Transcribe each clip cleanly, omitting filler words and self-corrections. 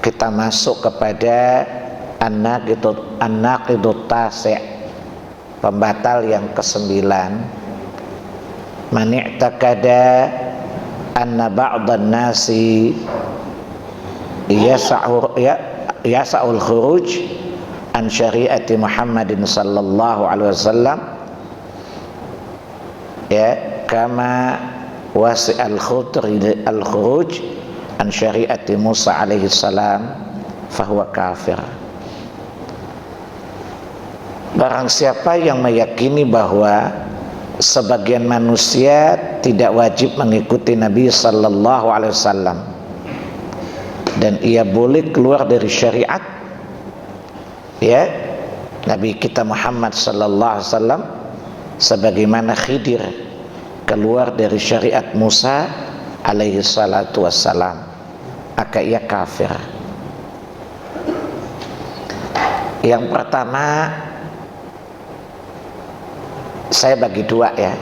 kita masuk kepada an-naqidut tasi', pembatal yang ke-9. Man i'taqada anna ba'dhan nasi yasa'ul khuruj an syari'ati Muhammadin sallallahu alaihi wasallam, ya, kama wasi'al khuruj an syari'ati Musa alaihi salam, fahuwa kafir. Barang siapa yang meyakini bahwa sebagian manusia tidak wajib mengikuti Nabi sallallahu alaihi wasallam dan ia boleh keluar dari syariat, ya, Nabi kita Muhammad sallallahu alaihi wasallam, sebagaimana Khidir keluar dari syariat Musa alaihi salatu wassalam, maka ia kafir. Yang pertama, saya bagi dua, ya.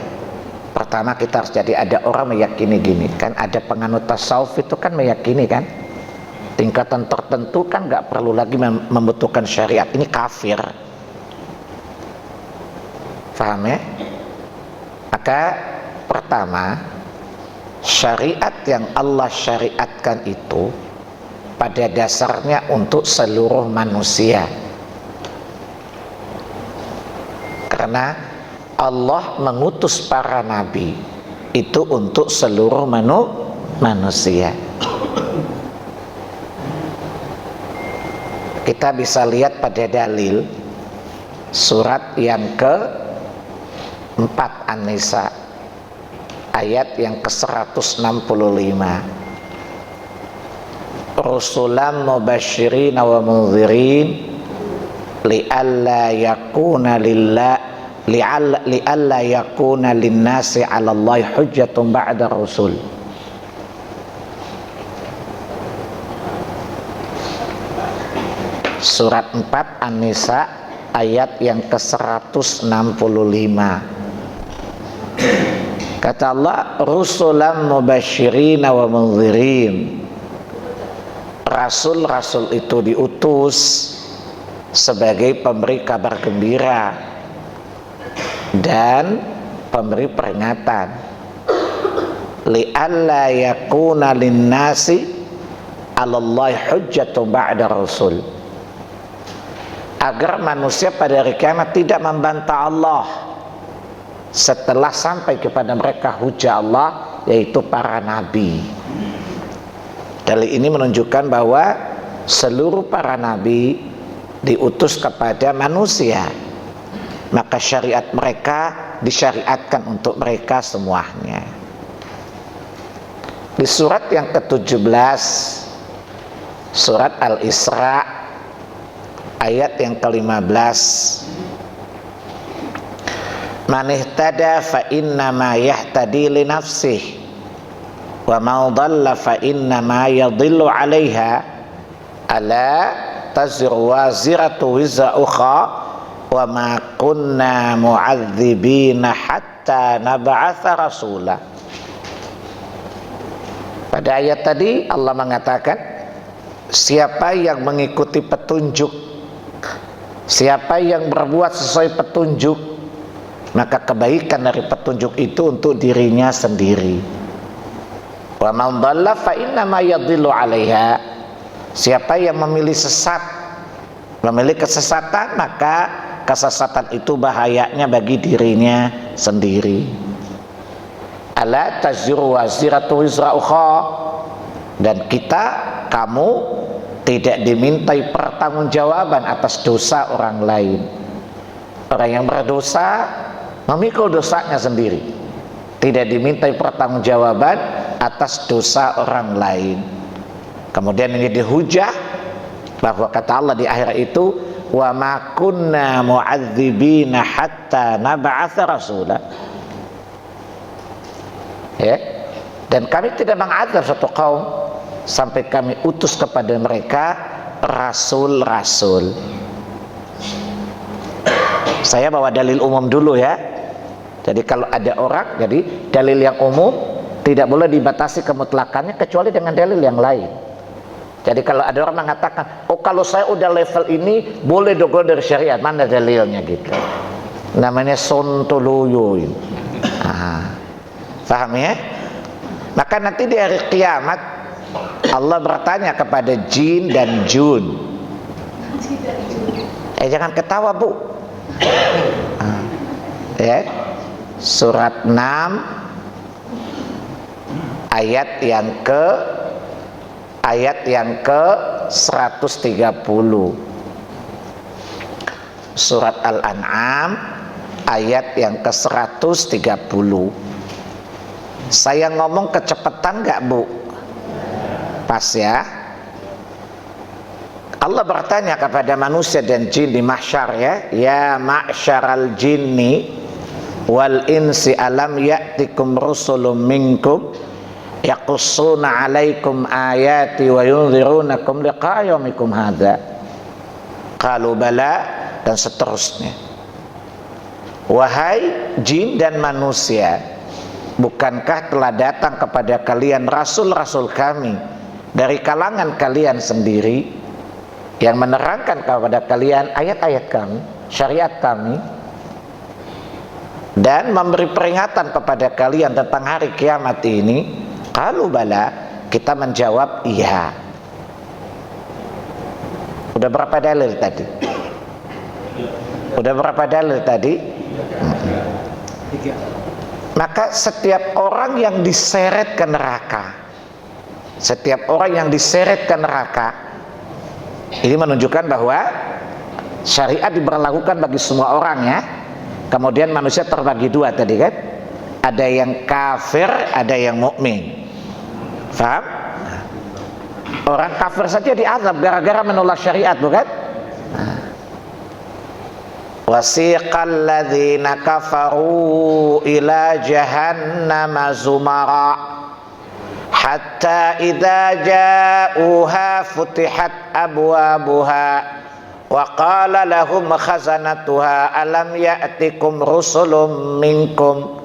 Pertama, kita harus jadi ada orang meyakini gini kan, ada penganut tasawuf itu kan meyakini kan tingkatan tertentu kan nggak perlu lagi membutuhkan syariat, ini kafir, paham ya? Maka pertama, syariat yang Allah syariatkan itu pada dasarnya untuk seluruh manusia, karena Allah mengutus para nabi itu untuk seluruh manusia. Kita bisa lihat pada dalil surat yang ke-4 An-Nisa ayat yang ke-165. Rusulan mubasysyirin wa mundzirin li'alla yakuna li'alla yakuna linnasi 'alallahi hujjatun ba'da rasul. Surat 4 An-Nisa ayat yang ke-165. Kata Allah, rusulan mubasysyirin wa mundzirin. Rasul-rasul itu diutus sebagai pemberi kabar gembira dan pemberi peringatan. Li'alla yakuna linnasi 'alallahi hujjatun ba'da rasul, agar manusia pada hari kiamat tidak membantah Allah setelah sampai kepada mereka hujah Allah, yaitu para nabi. Dalil ini menunjukkan bahwa seluruh para nabi diutus kepada manusia, maka syariat mereka disyariatkan untuk mereka semuanya. Di surat yang ke-17, surat Al-Isra ayat yang ke-15, man ihtada fa innama yahtadi li nafsihi wa man dhalla fa innama yadhillu 'alaiha ala taziru waziratu wizra ukhra wa ma kunna mu'adzibina hatta nab'atha rasula. Pada ayat tadi Allah mengatakan, siapa yang mengikuti petunjuk, siapa yang berbuat sesuai petunjuk, maka kebaikan dari petunjuk itu untuk dirinya sendiri. Wa man dhalla fa innama yadhillu 'alaiha. Siapa yang memilih sesat, memilih kesesatan, maka kesesatan itu bahayanya bagi dirinya sendiri. Ala taziru waziratu wizra ukhra, dan kamu tidak dimintai pertanggungjawaban atas dosa orang lain. Orang yang berdosa memikul dosanya sendiri, tidak dimintai pertanggungjawaban atas dosa orang lain. Kemudian ini dihujah bahwa kata Allah di akhir itu, wa ma kunna mu'adzibina hatta nab'atha rasula, ya, dan kami tidak mengazab satu kaum sampai kami utus kepada mereka rasul-rasul. Saya bawa dalil umum dulu, ya. Jadi kalau ada orang, jadi dalil yang umum tidak boleh dibatasi kemutlakannya kecuali dengan dalil yang lain. Jadi kalau ada orang mengatakan, oh kalau saya udah level ini boleh dogol dari syariat, mana dalilnya gitu. Namanya sontoloyo. Paham ya? Maka nanti di hari kiamat Allah bertanya kepada jin dan jun. Jangan ketawa bu. Ya, surat 6 ayat yang ke 130. Surat Al-An'am ayat yang ke 130. Saya ngomong kecepatan nggak bu? Pas ya. Allah bertanya kepada manusia dan jin di mahsyar ya, ya ma'syaral jinni wal insi alam ya'tikum rusulun minkum yaqussuna 'alaikum ayati wa yunzirunakum liqa'a yaumikum hadza. Qalu bala, dan seterusnya. Wahai jin dan manusia, bukankah telah datang kepada kalian rasul-rasul kami dari kalangan kalian sendiri yang menerangkan kepada kalian ayat-ayat kami, syariat kami, dan memberi peringatan kepada kalian tentang hari kiamat ini? Qalu bala, kita menjawab iya. Udah berapa dalil tadi? Udah berapa dalil tadi? Maka setiap orang yang diseret ke neraka, setiap orang yang diseret ke neraka, ini menunjukkan bahwa syariat diberlakukan bagi semua orang ya. Kemudian manusia terbagi dua tadi kan, ada yang kafir, ada yang mukmin. Faham? Orang kafir saja diazab gara-gara menolak syariat, bukan? Wasiqal ladzina kafaru ila jahannama zumara hatta idza ja'uha futihat abwabuha wa qala lahum khazanatuha alam ya'tikum rusulun minkum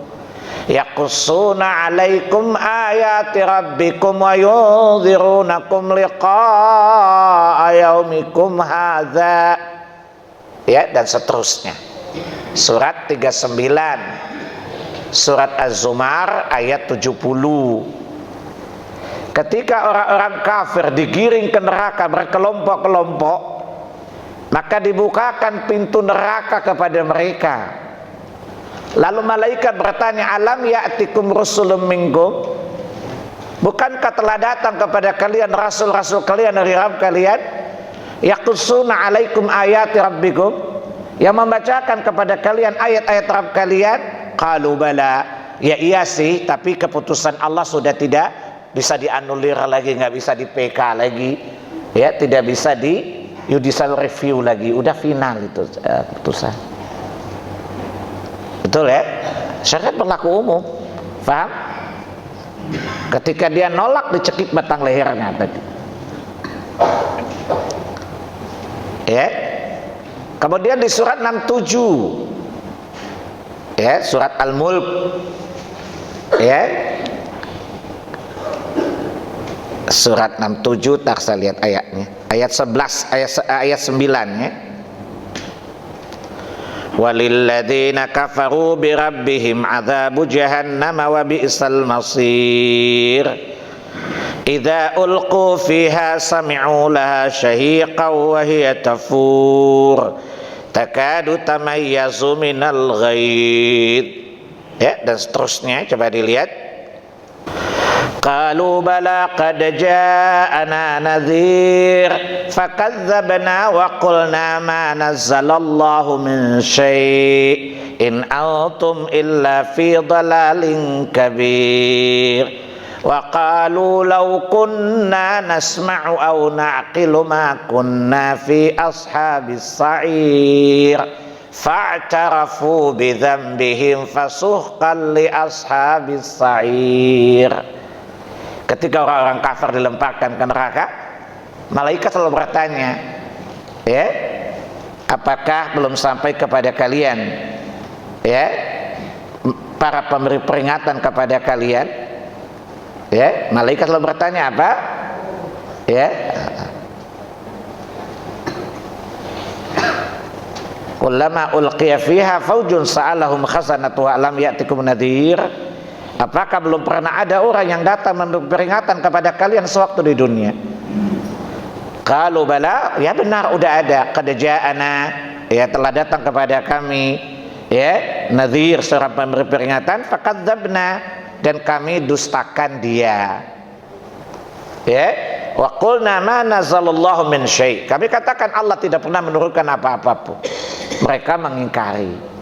yaqussuna 'alaikum ayati rabbikum wa yunzirunakum liqa'a yaumikum hadza. Ya, dan seterusnya. Surat 39, surat Az-Zumar ayat 70. Ketika orang-orang kafir digiring ke neraka berkelompok-kelompok, maka dibukakan pintu neraka kepada mereka. Lalu malaikat bertanya, alam ya'tikum rusulun minkum, bukankah telah datang kepada kalian rasul-rasul kalian dari Rabb kalian, yaqussuna 'alaikum ayati rabbikum, yang membacakan kepada kalian ayat-ayat Rabb kalian? Qalu bala, ya iya sih, tapi keputusan Allah sudah tidak bisa dianulir lagi, nggak bisa di PK lagi ya, tidak bisa di judicial review lagi, udah final itu putusan. Betul ya? Syariat berlaku umum. Paham? Ketika dia nolak, dicekik batang lehernya tadi. Ya. Kemudian di surat 67 ya, surat Al-Mulk ya, surat 67, tak saya lihat ayatnya, ayat 11, ayat 9 ya. Walilladzina kafaru birabbihim adzabu jahannam wa bi'sal masir. Idza ulqu fiha sami'u laha shahiqan wa hiya tafur takadu tamayyazu minal ghaid. Ya, dan seterusnya, coba dilihat. Qalu bala qad ja'ana nadhir fakadzabna wa qulna ma nazzalallahu min syai' in antum illa fi dhalalin kabir. Wa qalu law kunna nasma'u aw na'qilu ma kunna fi ashabis sa'ir fa'tarafu bi dzambihim fasuhqan li ashabis sa'ir. Ketika orang-orang kafir dilemparkan ke neraka, malaikat selalu bertanya, ya, apakah belum sampai kepada kalian, ya, para pemberi peringatan kepada kalian? Ya, malaikat selalu bertanya apa? Ya, kullama ulqiya fiha faujun sa'alahum khazanatuha alam ya'tikum nadhir. Apakah belum pernah ada orang yang datang memberi peringatan kepada kalian sewaktu di dunia? Qalu bala, ya benar udah ada. Qad ja'ana, ya telah datang kepada kami, ya nadhir, seorang pemberi peringatan. Fakadzabna, dan kami dustakan dia. Ya, wa qulna ma nazalallahu min syai'. Kami katakan Allah tidak pernah menurunkan apa-apa pun. Mereka mengingkari.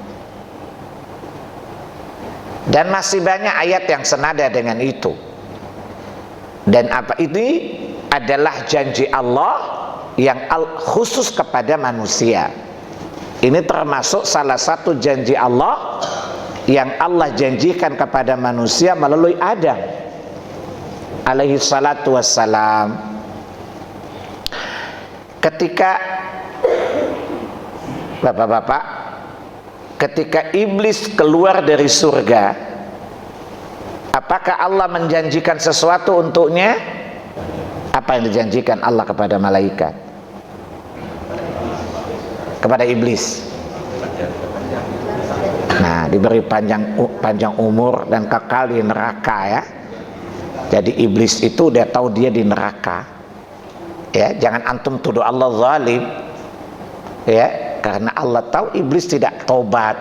Dan masih banyak ayat yang senada dengan itu. Dan apa ini adalah janji Allah yang khusus kepada manusia. Ini termasuk salah satu janji Allah yang Allah janjikan kepada manusia melalui Adam alaihi salatu wassalam. Ketika bapak-bapak, ketika iblis keluar dari surga, apakah Allah menjanjikan sesuatu untuknya? Apa yang dijanjikan Allah kepada malaikat? Kepada iblis. Nah, diberi panjang umur dan kekal di neraka, ya. Jadi iblis itu udah tahu dia di neraka. Ya, jangan antum tuduh Allah zalim. Ya, karena Allah tahu iblis tidak tobat.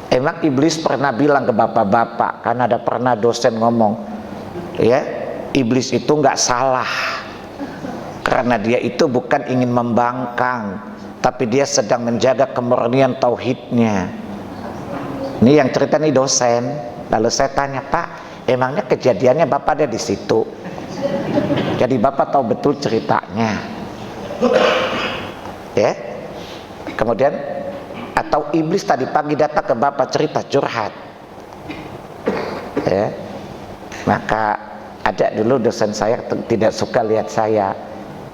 Emang iblis pernah bilang ke bapak-bapak, karena ada pernah dosen ngomong, ya, iblis itu nggak salah, karena dia itu bukan ingin membangkang, tapi dia sedang menjaga kemurnian tauhidnya. Ini yang cerita nih dosen. Lalu saya tanya, Pak, emangnya kejadiannya bapak ada di situ? Jadi bapak tahu betul ceritanya, ya. Kemudian atau iblis tadi pagi datang ke bapak cerita curhat, ya. Maka ada dulu dosen saya tidak suka lihat saya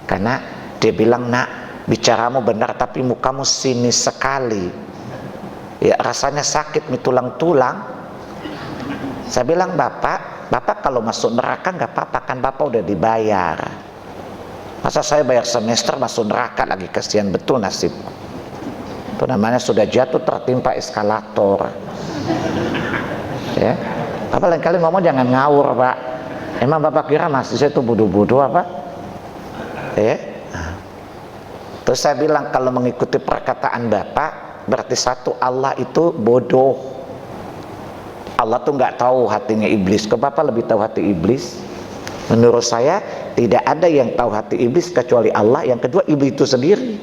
karena dia bilang, nak, bicaramu benar tapi mukamu sinis sekali, ya, rasanya sakit di tulang-tulang. Saya bilang, bapak kalau masuk neraka nggak apa-apa, kan bapak udah dibayar. Masa saya bayar semester masuk neraka lagi, kasihan betul nasib. Itu namanya sudah jatuh tertimpa eskalator. Ya, bapak lain kali ngomong jangan ngawur, Pak. Emang bapak kira mahasiswa itu bodoh-bodoh apa? Ya. Terus saya bilang, kalau mengikuti perkataan bapak, berarti satu, Allah itu bodoh. Allah tuh nggak tahu hatinya iblis. Kok bapak lebih tahu hati iblis? Menurut saya tidak ada yang tahu hati iblis kecuali Allah. Yang kedua, iblis itu sendiri.